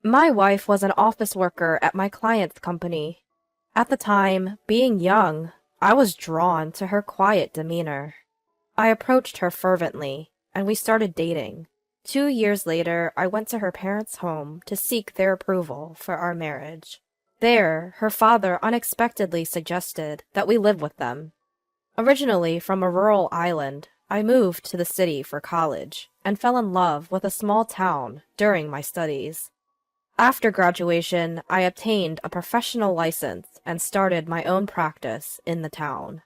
My wife was an office worker at my client's company. At the time, being young, I was drawn to her quiet demeanor. I approached her fervently, and we started dating. 2 years later, I went to her parents' home to seek their approval for our marriage. There, her father unexpectedly suggested that we live with them. Originally from a rural island, I moved to the city for college and fell in love with a small town during my studies. After graduation, I obtained a professional license and started my own practice in the town.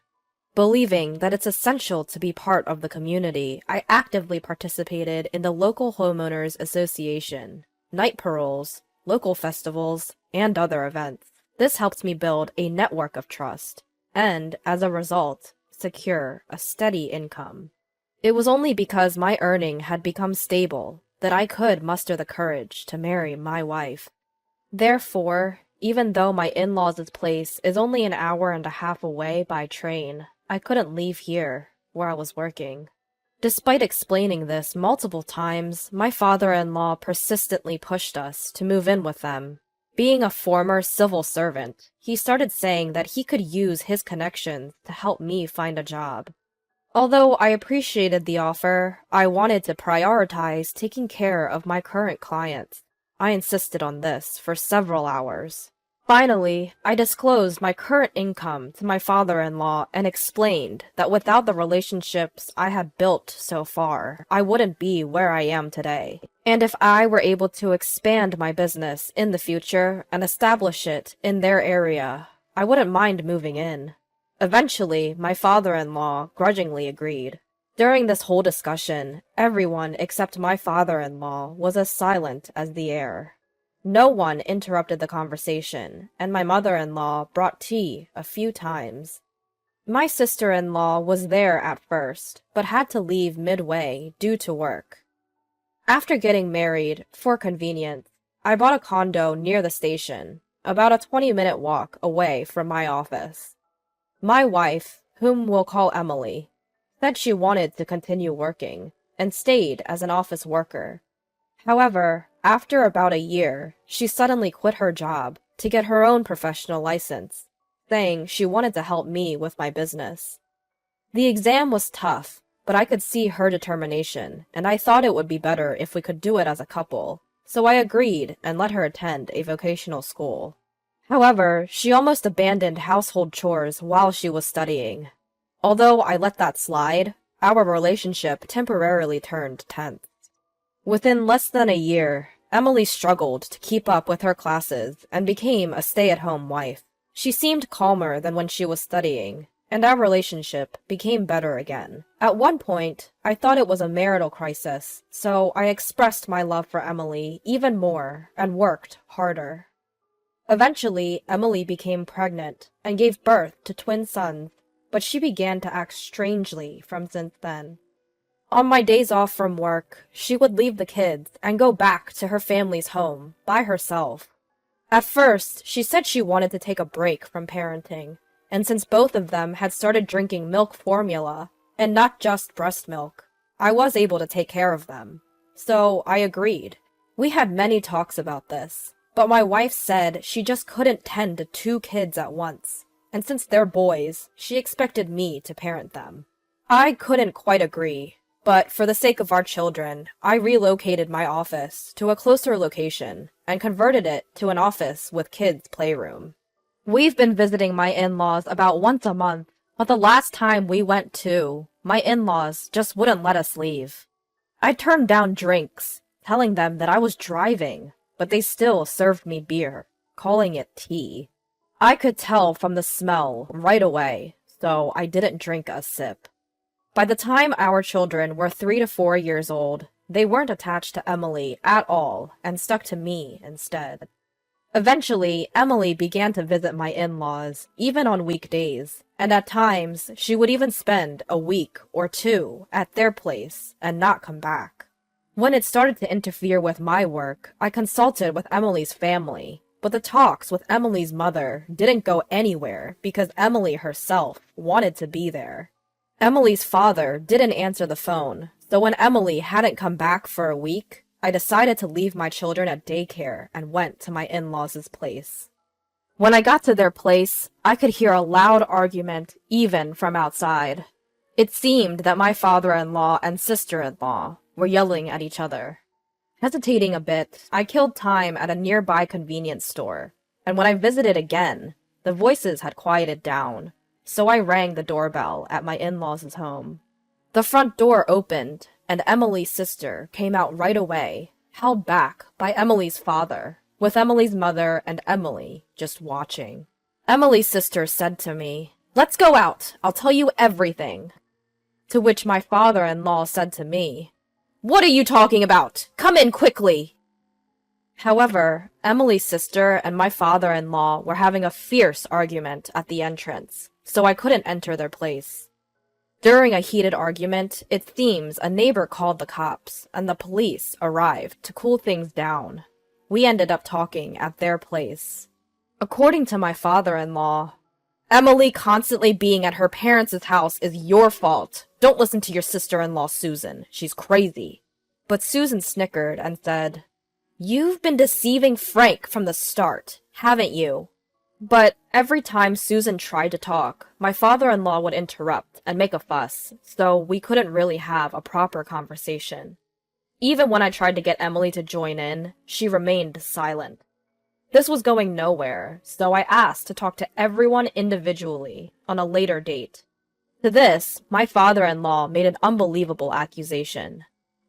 Believing that it's essential to be part of the community, I actively participated in the local homeowners association, night paroles, local festivals, and other events. This helped me build a network of trust and, as a result, secure a steady income. It was only because my earning had become stable that I could muster the courage to marry my wife. Therefore, even though my in-laws' place is only an hour and a half away by train, I couldn't leave here, where I was working. Despite explaining this multiple times, my father-in-law persistently pushed us to move in with them. Being a former civil servant, he started saying that he could use his connections to help me find a job. Although I appreciated the offer, I wanted to prioritize taking care of my current clients. I insisted on this for several hours. Finally, I disclosed my current income to my father-in-law and explained that without the relationships I had built so far, I wouldn't be where I am today. And if I were able to expand my business in the future and establish it in their area, I wouldn't mind moving in. Eventually, my father-in-law grudgingly agreed. During this whole discussion, everyone except my father-in-law was as silent as the air. No one interrupted the conversation, and my mother-in-law brought tea a few times. My sister-in-law was there at first, but had to leave midway due to work. After getting married, for convenience, I bought a condo near the station, about a 20-minute walk away from my office. My wife, whom we'll call Emily, said she wanted to continue working, and stayed as an office worker. However, after about a year, she suddenly quit her job to get her own professional license, saying she wanted to help me with my business. The exam was tough, but I could see her determination, and I thought it would be better if we could do it as a couple, so I agreed and let her attend a vocational school. However, she almost abandoned household chores while she was studying. Although I let that slide, our relationship temporarily turned tense. Within less than a year, Emily struggled to keep up with her classes and became a stay-at-home wife. She seemed calmer than when she was studying, and our relationship became better again. At one point, I thought it was a marital crisis, so I expressed my love for Emily even more and worked harder. Eventually, Emily became pregnant and gave birth to twin sons, but she began to act strangely from since then. On my days off from work, she would leave the kids and go back to her family's home by herself. At first, she said she wanted to take a break from parenting, and since both of them had started drinking milk formula, and not just breast milk, I was able to take care of them. So I agreed. We had many talks about this, but my wife said she just couldn't tend to 2 kids at once, and since they're boys, she expected me to parent them. I couldn't quite agree. But for the sake of our children, I relocated my office to a closer location and converted it to an office with kids' playroom. We've been visiting my in-laws about once a month, but the last time we went to, my in-laws just wouldn't let us leave. I turned down drinks, telling them that I was driving, but they still served me beer, calling it tea. I could tell from the smell right away, so I didn't drink a sip. By the time our children were 3 to 4 years old, they weren't attached to Emily at all and stuck to me instead. Eventually, Emily began to visit my in-laws, even on weekdays, and at times she would even spend a week or 2 at their place and not come back. When it started to interfere with my work, I consulted with Emily's family, but the talks with Emily's mother didn't go anywhere because Emily herself wanted to be there. Emily's father didn't answer the phone, so when Emily hadn't come back for a week, I decided to leave my children at daycare and went to my in-laws' place. When I got to their place, I could hear a loud argument even from outside. It seemed that my father-in-law and sister-in-law were yelling at each other. Hesitating a bit, I killed time at a nearby convenience store, and when I visited again, the voices had quieted down, so I rang the doorbell at my in-laws' home. The front door opened, and Emily's sister came out right away, held back by Emily's father, with Emily's mother and Emily just watching. Emily's sister said to me, "Let's go out, I'll tell you everything." To which my father-in-law said to me, "What are you talking about? Come in quickly." However, Emily's sister and my father-in-law were having a fierce argument at the entrance, so I couldn't enter their place. During a heated argument, it seems a neighbor called the cops, and the police arrived to cool things down. We ended up talking at their place. According to my father-in-law, "Emily constantly being at her parents' house is your fault. Don't listen to your sister-in-law, Susan. She's crazy." But Susan snickered and said, "You've been deceiving Frank from the start, haven't you?" But every time Susan tried to talk, my father-in-law would interrupt and make a fuss, so we couldn't really have a proper conversation. Even when I tried to get Emily to join in, she remained silent. This was going nowhere, so I asked to talk to everyone individually on a later date. To this, my father-in-law made an unbelievable accusation.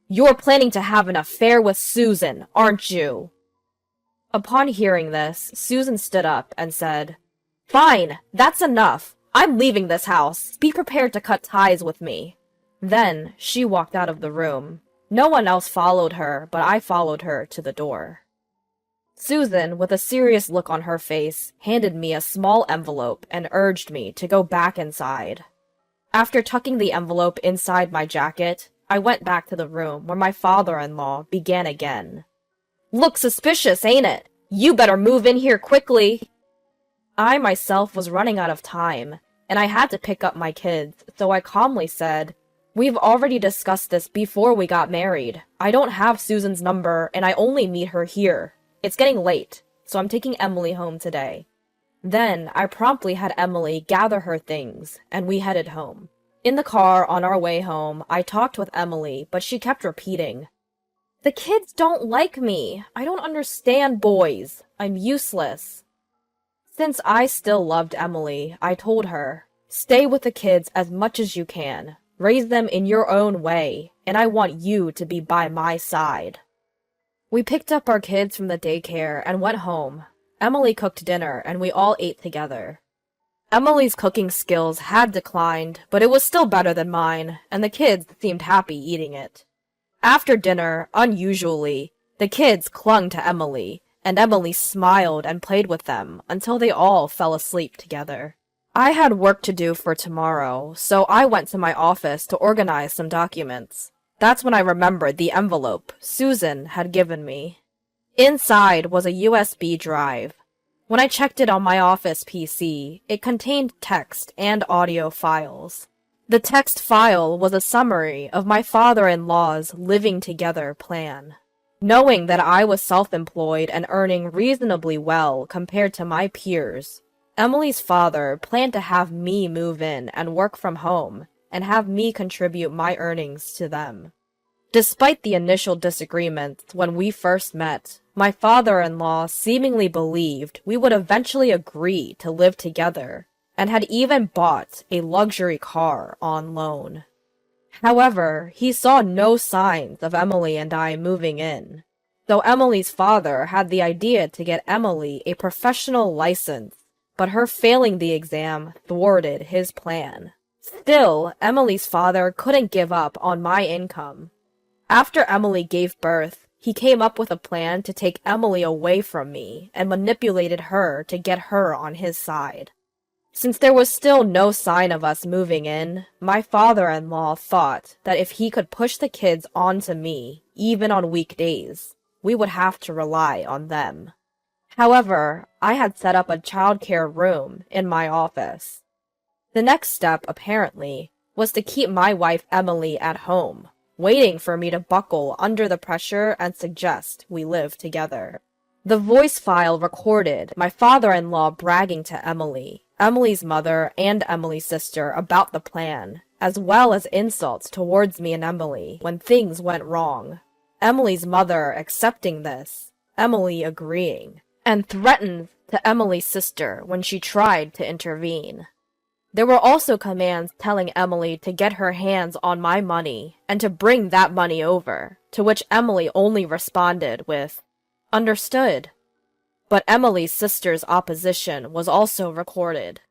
"You're planning to have an affair with Susan, aren't you?" Upon hearing this, Susan stood up and said, "Fine, that's enough. I'm leaving this house. Be prepared to cut ties with me." Then she walked out of the room. No one else followed her, but I followed her to the door. Susan, with a serious look on her face, handed me a small envelope and urged me to go back inside. After tucking the envelope inside my jacket, I went back to the room where my father-in-law began again. "Looks suspicious, ain't it? You better move in here quickly." I myself was running out of time, and I had to pick up my kids, so I calmly said, "We've already discussed this before we got married. I don't have Susan's number, and I only meet her here. It's getting late, so I'm taking Emily home today." Then I promptly had Emily gather her things, and we headed home. In the car on our way home, I talked with Emily, but she kept repeating, "The kids don't like me. I don't understand boys. I'm useless." Since I still loved Emily, I told her, "Stay with the kids as much as you can. Raise them in your own way, and I want you to be by my side." We picked up our kids from the daycare and went home. Emily cooked dinner, and we all ate together. Emily's cooking skills had declined, but it was still better than mine, and the kids seemed happy eating it. After dinner, unusually, the kids clung to Emily, and Emily smiled and played with them until they all fell asleep together. I had work to do for tomorrow, so I went to my office to organize some documents. That's when I remembered the envelope Susan had given me. Inside was a USB drive. When I checked it on my office PC, it contained text and audio files. The text file was a summary of my father-in-law's living together plan. Knowing that I was self-employed and earning reasonably well compared to my peers, Emily's father planned to have me move in and work from home, and have me contribute my earnings to them. Despite the initial disagreements when we first met, my father-in-law seemingly believed we would eventually agree to live together, and had even bought a luxury car on loan. However, he saw no signs of Emily and I moving in, though Emily's father had the idea to get Emily a professional license, but her failing the exam thwarted his plan. Still, Emily's father couldn't give up on my income. After Emily gave birth, he came up with a plan to take Emily away from me and manipulated her to get her on his side. Since there was still no sign of us moving in, my father-in-law thought that if he could push the kids onto me, even on weekdays, we would have to rely on them. However, I had set up a childcare room in my office. The next step, apparently, was to keep my wife Emily at home, waiting for me to buckle under the pressure and suggest we live together. The voice file recorded my father-in-law bragging to Emily, Emily's mother, and Emily's sister about the plan, as well as insults towards me and Emily when things went wrong. Emily's mother accepting this, Emily agreeing, and threatened to Emily's sister when she tried to intervene. There were also commands telling Emily to get her hands on my money and to bring that money over, to which Emily only responded with, "Understood." But Emily's sister's opposition was also recorded.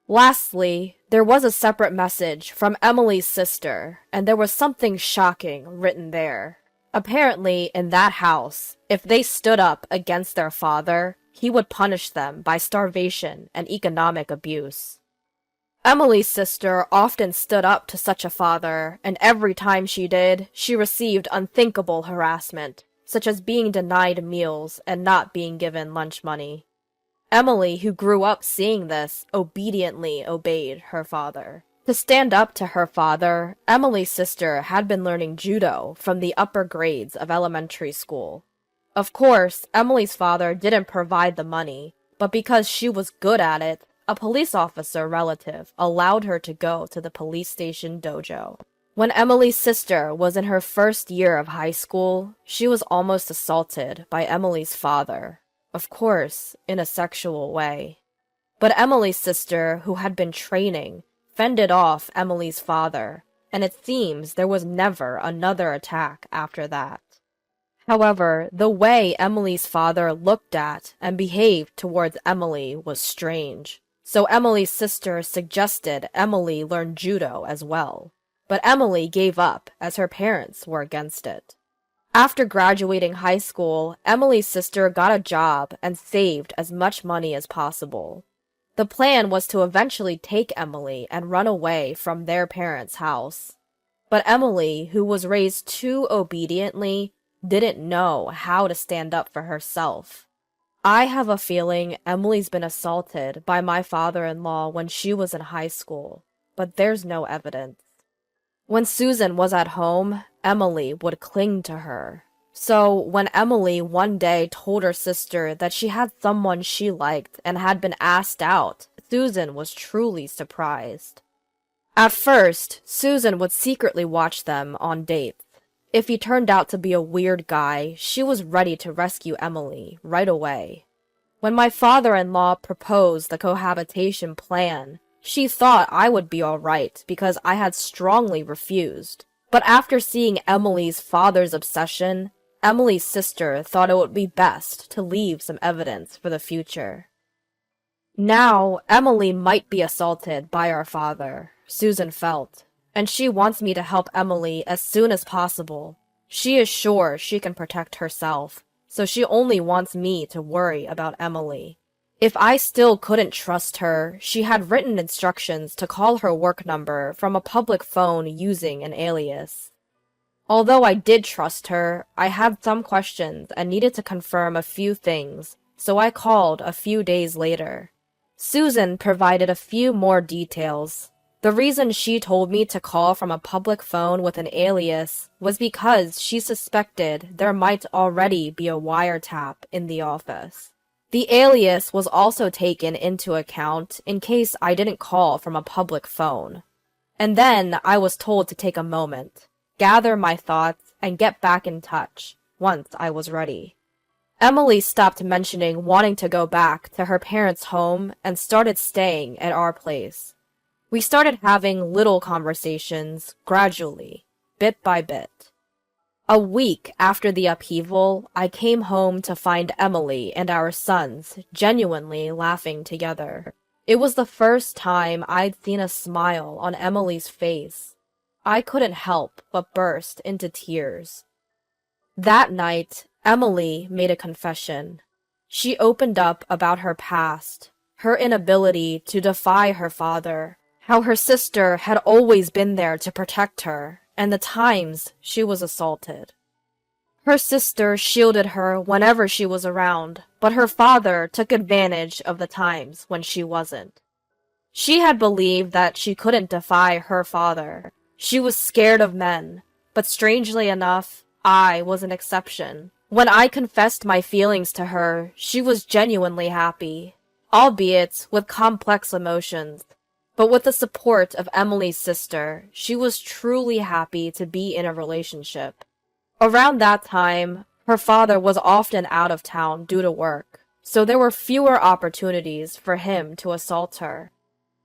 Lastly, there was a separate message from Emily's sister, and there was something shocking written there. Apparently, in that house, if they stood up against their father, he would punish them by starvation and economic abuse. Emily's sister often stood up to such a father, and every time she did, she received unthinkable harassment, such as being denied meals and not being given lunch money. Emily, who grew up seeing this, obediently obeyed her father. To stand up to her father, Emily's sister had been learning judo from the upper grades of elementary school. Of course, Emily's father didn't provide the money, but because she was good at it, a police officer relative allowed her to go to the police station dojo. When Emily's sister was in her first year of high school, she was almost assaulted by Emily's father, of course, in a sexual way. But Emily's sister, who had been training, fended off Emily's father, and it seems there was never another attack after that. However, the way Emily's father looked at and behaved towards Emily was strange, so Emily's sister suggested Emily learn judo as well. But Emily gave up as her parents were against it. After graduating high school, Emily's sister got a job and saved as much money as possible. The plan was to eventually take Emily and run away from their parents' house. But Emily, who was raised too obediently, didn't know how to stand up for herself. I have a feeling Emily's been assaulted by my father-in-law when she was in high school, but there's no evidence. When Susan was at home, Emily would cling to her. So when Emily one day told her sister that she had someone she liked and had been asked out, Susan was truly surprised. At first, Susan would secretly watch them on dates. If he turned out to be a weird guy, she was ready to rescue Emily right away. When my father-in-law proposed the cohabitation plan, she thought I would be all right because I had strongly refused. But after seeing Emily's father's obsession, Emily's sister thought it would be best to leave some evidence for the future. Now, Emily might be assaulted by our father, Susan felt, and she wants me to help Emily as soon as possible. She is sure she can protect herself, so she only wants me to worry about Emily. If I still couldn't trust her, she had written instructions to call her work number from a public phone using an alias. Although I did trust her, I had some questions and needed to confirm a few things, so I called a few days later. Susan provided a few more details. The reason she told me to call from a public phone with an alias was because she suspected there might already be a wiretap in the office. The alias was also taken into account in case I didn't call from a public phone. And then I was told to take a moment, gather my thoughts, and get back in touch once I was ready. Emily stopped mentioning wanting to go back to her parents' home and started staying at our place. We started having little conversations, gradually, bit by bit. A week after the upheaval, I came home to find Emily and our sons genuinely laughing together. It was the first time I'd seen a smile on Emily's face. I couldn't help but burst into tears. That night, Emily made a confession. She opened up about her past, her inability to defy her father, how her sister had always been there to protect her, and the times she was assaulted. Her sister shielded her whenever she was around, but her father took advantage of the times when she wasn't. She had believed that she couldn't defy her father. She was scared of men, But strangely enough, I was an exception. When I confessed my feelings to her, she was genuinely happy, albeit with complex emotions. But with the support of Emily's sister, she was truly happy to be in a relationship. Around that time, her father was often out of town due to work, so there were fewer opportunities for him to assault her.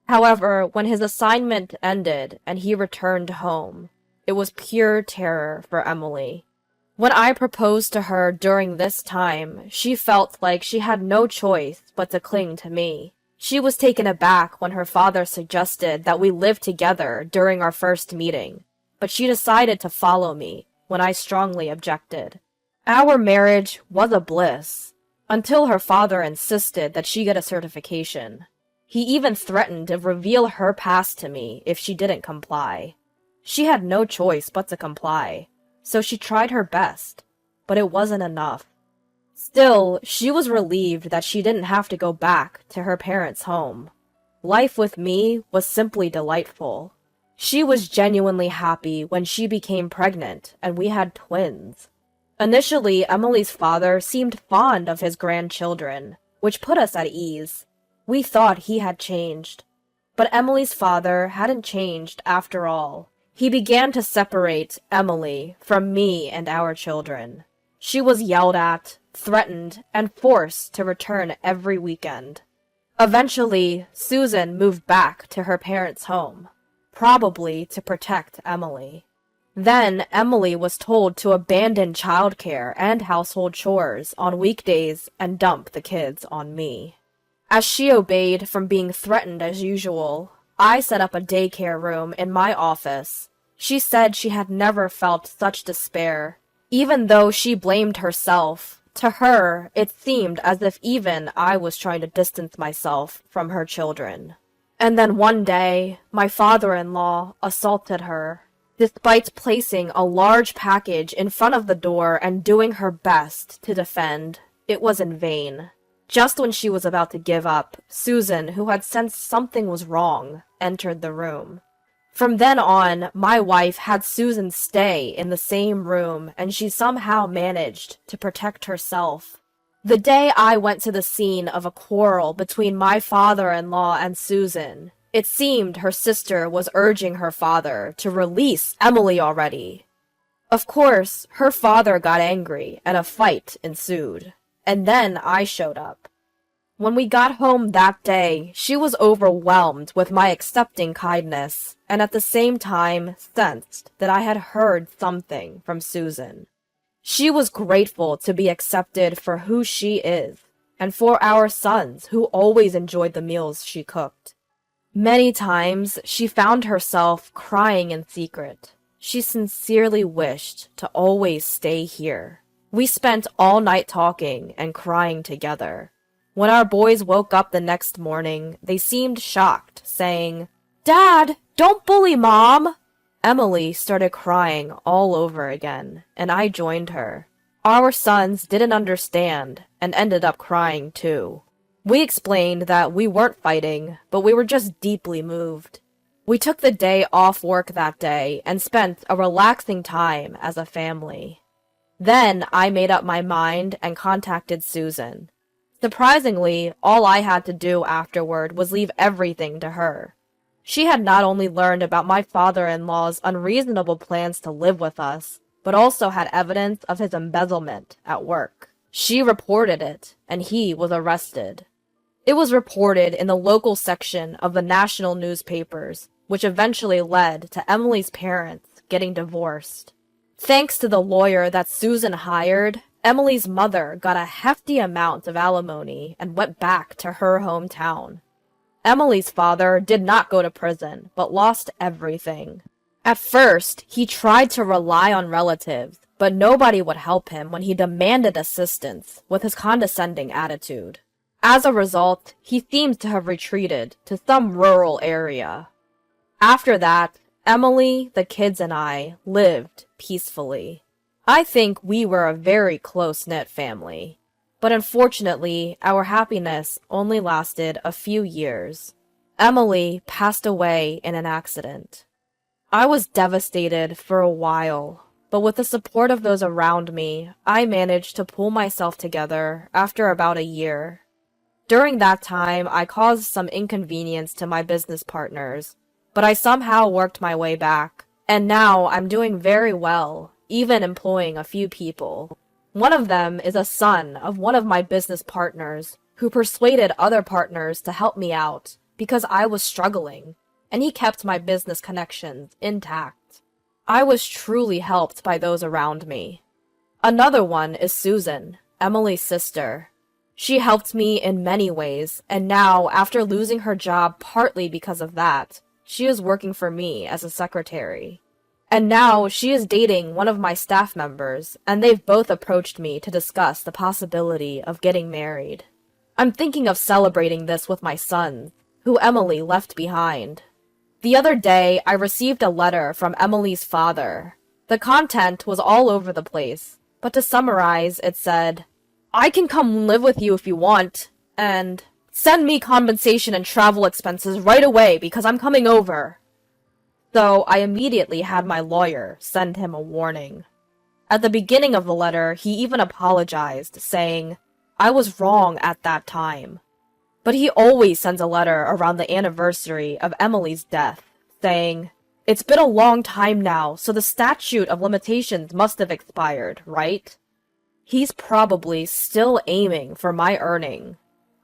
However, when his assignment ended and he returned home, it was pure terror for Emily. When I proposed to her during this time, she felt like she had no choice but to cling to me. She was taken aback when her father suggested that we live together during our first meeting, but she decided to follow me when I strongly objected. Our marriage was a bliss, until her father insisted that she get a certification. He even threatened to reveal her past to me if she didn't comply. She had no choice but to comply, so she tried her best, but it wasn't enough. Still, she was relieved that she didn't have to go back to her parents' home. Life with me was simply delightful. She was genuinely happy when she became pregnant and we had twins. Initially, Emily's father seemed fond of his grandchildren, which put us at ease. We thought he had changed. But Emily's father hadn't changed after all. He began to separate Emily from me and our children. She was yelled at, threatened, and forced to return every weekend. Eventually, Susan moved back to her parents' home, probably to protect Emily. Then Emily was told to abandon childcare and household chores on weekdays and dump the kids on me. As she obeyed from being threatened as usual, I set up a daycare room in my office. She said she had never felt such despair. Even though she blamed herself, to her it seemed as if even I was trying to distance myself from her children. And then one day, my father-in-law assaulted her. Despite placing a large package in front of the door and doing her best to defend, it was in vain. Just when she was about to give up, Susan, who had sensed something was wrong, entered the room. From then on, my wife had Susan stay in the same room, and she somehow managed to protect herself. The day I went to the scene of a quarrel between my father-in-law and Susan, it seemed her sister was urging her father to release Emily already. Of course, her father got angry and a fight ensued, and then I showed up. When we got home that day, she was overwhelmed with my accepting kindness, and at the same time sensed that I had heard something from Susan. She was grateful to be accepted for who she is, and for our sons who always enjoyed the meals she cooked. Many times she found herself crying in secret. She sincerely wished to always stay here. We spent all night talking and crying together. When our boys woke up the next morning, they seemed shocked, saying, "Dad, don't bully Mom!" Emily started crying all over again, and I joined her. Our sons didn't understand and ended up crying too. We explained that we weren't fighting, but we were just deeply moved. We took the day off work that day and spent a relaxing time as a family. Then I made up my mind and contacted Susan. Surprisingly, all I had to do afterward was leave everything to her. She had not only learned about my father-in-law's unreasonable plans to live with us, but also had evidence of his embezzlement at work. She reported it, and he was arrested. It was reported in the local section of the national newspapers, which eventually led to Emily's parents getting divorced. Thanks to the lawyer that Susan hired, Emily's mother got a hefty amount of alimony and went back to her hometown. Emily's father did not go to prison, but lost everything. At first, he tried to rely on relatives, but nobody would help him when he demanded assistance with his condescending attitude. As a result, he seems to have retreated to some rural area. After that, Emily, the kids, and I lived peacefully. I think we were a very close-knit family, but unfortunately, our happiness only lasted a few years. Emily passed away in an accident. I was devastated for a while, but with the support of those around me, I managed to pull myself together after about a year. During that time, I caused some inconvenience to my business partners, but I somehow worked my way back, and now I'm doing very well, even employing a few people. One of them is a son of one of my business partners who persuaded other partners to help me out because I was struggling, and he kept my business connections intact. I was truly helped by those around me. Another one is Susan, Emily's sister. She helped me in many ways, and now, after losing her job partly because of that, she is working for me as a secretary. And now she is dating one of my staff members, and they've both approached me to discuss the possibility of getting married. I'm thinking of celebrating this with my sons, who Emily left behind. The other day, I received a letter from Emily's father. The content was all over the place, but to summarize, it said, "I can come live with you if you want, and send me compensation and travel expenses right away because I'm coming over." So I immediately had my lawyer send him a warning. At the beginning of the letter, he even apologized, saying, "I was wrong at that time." But he always sends a letter around the anniversary of Emily's death, saying, "It's been a long time now, so the statute of limitations must have expired, right?" He's probably still aiming for my earning.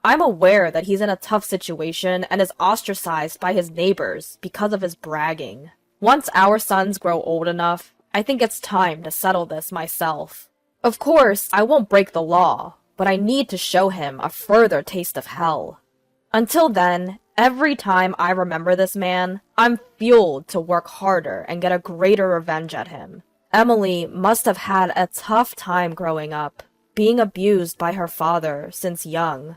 I'm aware that he's in a tough situation and is ostracized by his neighbors because of his bragging. Once our sons grow old enough, I think it's time to settle this myself. Of course, I won't break the law, but I need to show him a further taste of hell. Until then, every time I remember this man, I'm fueled to work harder and get a greater revenge at him. Emily must have had a tough time growing up, being abused by her father since young.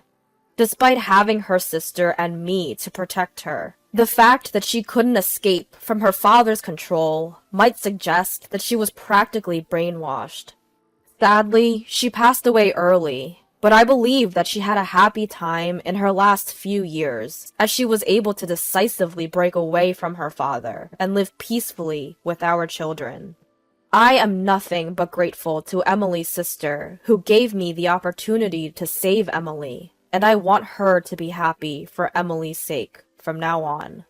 Despite having her sister and me to protect her, the fact that she couldn't escape from her father's control might suggest that she was practically brainwashed. Sadly, she passed away early, but I believe that she had a happy time in her last few years, as she was able to decisively break away from her father and live peacefully with our children. I am nothing but grateful to Emily's sister, who gave me the opportunity to save Emily, and I want her to be happy for Emily's sake from now on.